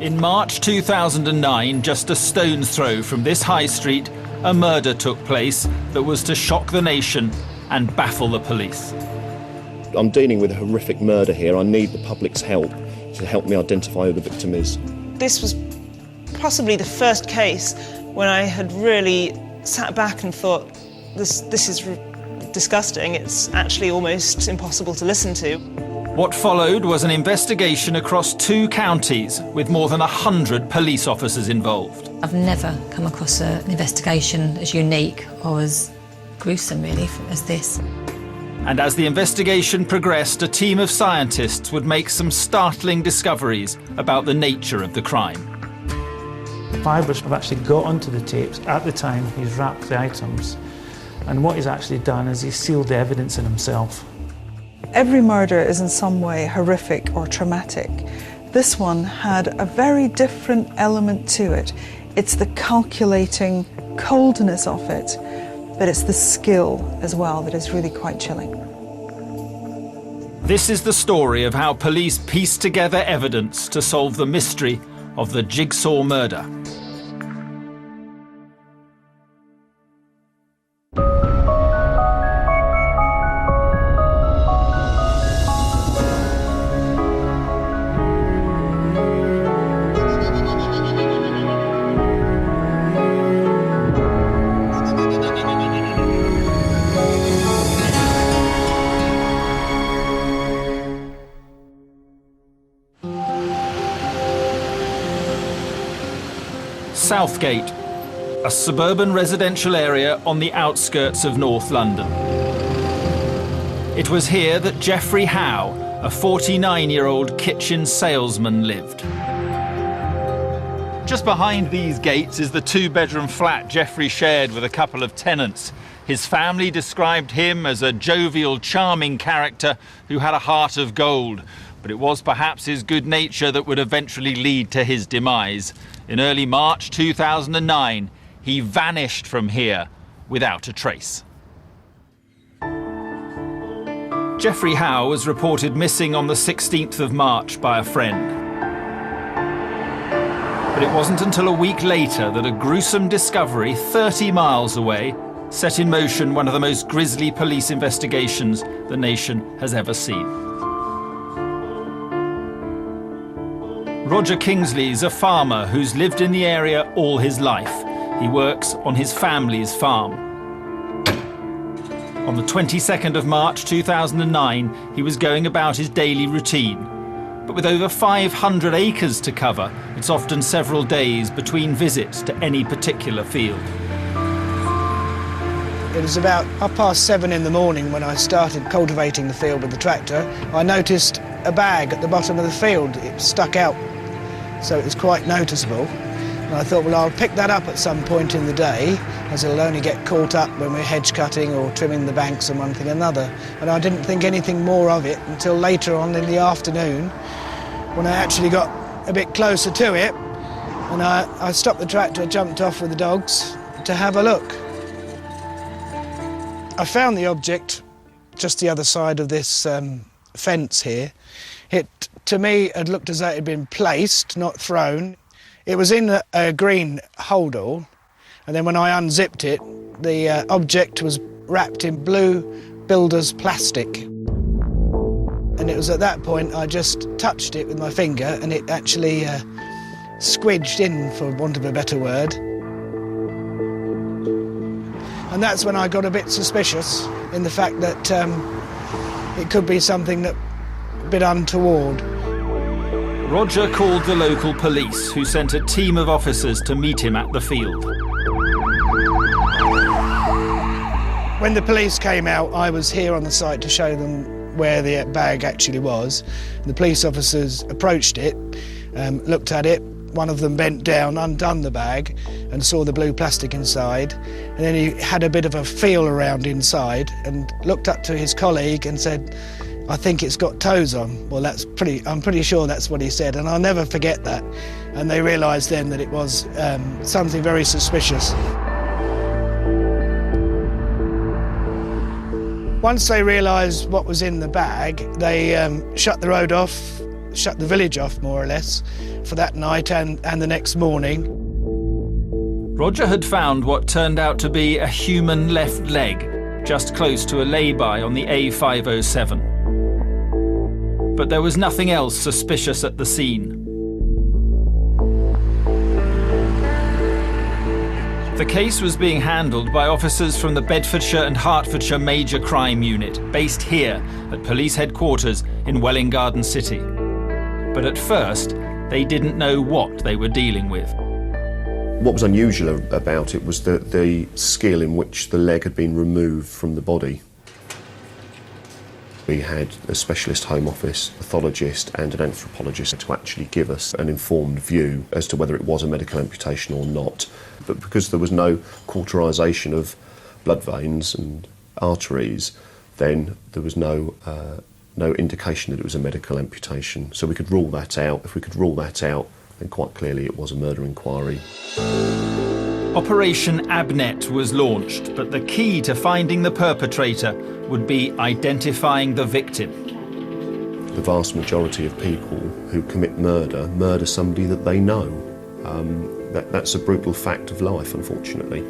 In March 2009, just a stone's throw from this high street, a murder took place that was to shock the nation and baffle the police. I'm dealing with a horrific murder here. I need the public's help to help me identify who the victim is. This was possibly the first case when I had really sat back and thought, this is disgusting. It's actually almost impossible to listen to. What followed was an investigation across 2 counties with more than 100 police officers involved. I've never come across an investigation as unique or as gruesome, really, as this. And as the investigation progressed, a team of scientists would make some startling discoveries about the nature of the crime. Fibres have actually got onto the tapes at the time he's wrapped the items. And what he's actually done is he's sealed the evidence in himself. Every murder is in some way horrific or traumatic. This one had a very different element to it. It's the calculating coldness of it, but it's the skill as well that is really quite chilling. This is the story of how police pieced together evidence to solve the mystery of the Jigsaw murder. Southgate, a suburban residential area on the outskirts of North London. It was here that Geoffrey Howe, a 49-year-old kitchen salesman, lived. Just behind these gates is the 2-bedroom flat Geoffrey shared with a couple of tenants. His family described him as a jovial, charming character who had a heart of gold, but it was perhaps his good nature that would eventually lead to his demise. In early March 2009, he vanished from here without a trace. Geoffrey Howe was reported missing on the 16th of March by a friend. But it wasn't until a week later that a gruesome discovery 30 miles away set in motion one of the most grisly police investigations the nation has ever seen. Roger Kingsley's a farmer who's lived in the area all his life. He works on his family's farm. On the 22nd of March 2009, he was going about his daily routine. But with over 500 acres to cover, it's often several days between visits to any particular field. It was about 7:30 in the morning when I started cultivating the field with the tractor. I noticed a bag at the bottom of the field. It stuck out, so it was quite noticeable. And I thought, well, I'll pick that up at some point in the day, as it'll only get caught up when we're hedge cutting or trimming the banks and one thing or another. And I didn't think anything more of it until later on in the afternoon, when I actually got a bit closer to it. And I stopped the tractor, jumped off with the dogs to have a look. I found the object just the other side of this fence here. It, to me, had looked as though it had been placed, not thrown. It was in a green holdall, and then when I unzipped it, the object was wrapped in blue builder's plastic. And it was at that point I just touched it with my finger, and it actually squidged in, for want of a better word. And that's when I got a bit suspicious in the fact that it could be something that a bit untoward. Roger called the local police, who sent a team of officers to meet him at the field. When the police came out, I was here on the site to show them where the bag actually was. The police officers approached it, looked at it. One of them bent down, undone the bag, and saw the blue plastic inside. And then he had a bit of a feel around inside and looked up to his colleague and said, "I think it's got toes on." Well, I'm pretty sure that's what he said, and I'll never forget that. And they realised then that it was something very suspicious. Once they realised what was in the bag, they shut the road off, shut the village off, more or less, for that night and the next morning. Roger had found what turned out to be a human left leg, just close to a lay-by on the A507. But there was nothing else suspicious at the scene. The case was being handled by officers from the Bedfordshire and Hertfordshire Major Crime Unit, based here at police headquarters in Welwyn Garden City. But at first, they didn't know what they were dealing with. What was unusual about it was the skill in which the leg had been removed from the body. We had a specialist Home Office pathologist and an anthropologist to actually give us an informed view as to whether it was a medical amputation or not. But because there was no cauterisation of blood veins and arteries, then there was no indication that it was a medical amputation. So we could rule that out. If we could rule that out, then quite clearly it was a murder inquiry. Operation Abnet was launched, but the key to finding the perpetrator would be identifying the victim. The vast majority of people who commit murder somebody that they know. That's a brutal fact of life, unfortunately.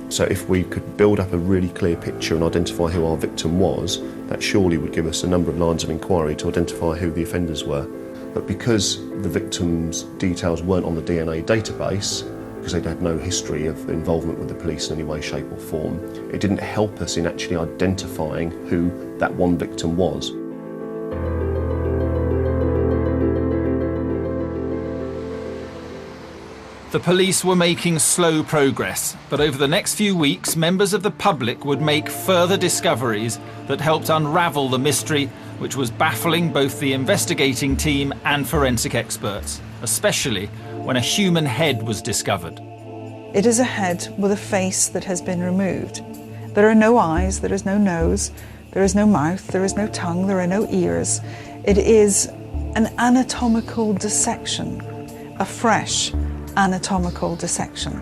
So if we could build up a really clear picture and identify who our victim was, that surely would give us a number of lines of inquiry to identify who the offenders were. But because the victim's details weren't on the DNA database, because they'd had no history of involvement with the police in any way, shape or form, it didn't help us in actually identifying who that one victim was. The police were making slow progress, but over the next few weeks, members of the public would make further discoveries that helped unravel the mystery, which was baffling both the investigating team and forensic experts, especially when a human head was discovered. It is a head with a face that has been removed. There are no eyes, there is no nose, there is no mouth, there is no tongue, there are no ears. It is an anatomical dissection, a fresh anatomical dissection.